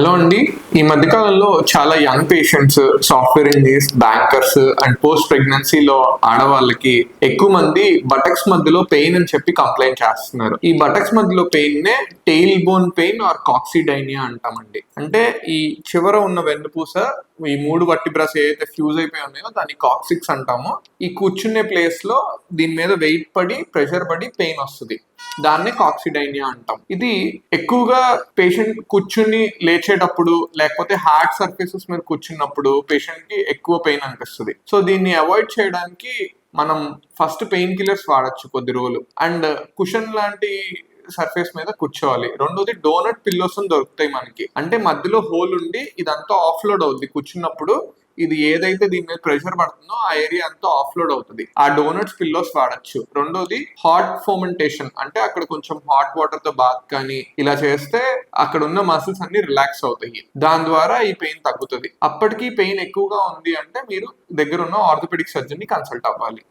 Hello అండి. ఈ మధ్యకాలంలో చాలా young patients, software engineers, bankers and post ప్రెగ్నెన్సీలో ఆడవాళ్ళకి ఎక్కువ మంది బటక్స్ మధ్యలో పెయిన్ అని చెప్పి కంప్లైంట్ చేస్తున్నారు. ఈ బటక్స్ మధ్యలో పెయిన్ నే టెయిల్ బోన్ పెయిన్ ఆర్ కాక్సిడైనియా అంటామండి. అంటే ఈ చివర ఉన్న వెన్నుపూస, ఈ మూడు వర్టిబ్రాస్ ఏదైతే ఫ్యూజ్ అయిపోయి ఉన్నాయో దాన్ని కాక్సిక్స్ అంటాము. ఈ కూర్చునే ప్లేస్ లో దీని మీద వెయిట్ పడి, ప్రెషర్ పడి పెయిన్ వస్తుంది. దాన్నే కాక్సిడైనియా అంటాం. ఇది ఎక్కువగా పేషెంట్ కూర్చుని లేచేటప్పుడు లేకపోతే హార్డ్ సర్ఫేసెస్ మీద కూర్చున్నప్పుడు పేషెంట్ కి ఎక్కువ పెయిన్ అనిపిస్తుంది. సో దీన్ని అవాయిడ్ చేయడానికి మనం ఫస్ట్ పెయిన్ కిల్లర్స్ వాడచ్చు కొద్ది రోజులు, అండ్ కుషన్ లాంటి సర్ఫేస్ మీద కూర్చోవాలి. రెండోది డోనట్ పిల్లోస్ దొరుకుతాయి మనకి, అంటే మధ్యలో హోల్ ఉండి ఇదంతా ఆఫ్లోడ్ అవుద్ది కూర్చున్నప్పుడు. ఇది ఏదైతే దీని మీద ప్రెషర్ పడుతుందో ఆ ఏరియా అంతా ఆఫ్లోడ్ అవుతుంది. ఆ డోనట్స్ పిల్లోస్ వాడచ్చు. రెండోది హాట్ ఫోమెంటేషన్, అంటే అక్కడ కొంచెం హాట్ వాటర్ తో బాత్ కానీ ఇలా చేస్తే అక్కడ ఉన్న మసిల్స్ అన్ని రిలాక్స్ అవుతాయి. దాని ద్వారా ఈ పెయిన్ తగ్గుతుంది. అప్పటికి పెయిన్ ఎక్కువగా ఉంది అంటే మీరు దగ్గర ఉన్న ఆర్థోపెడిక్ సర్జన్ ని కన్సల్ట్ అవ్వాలి.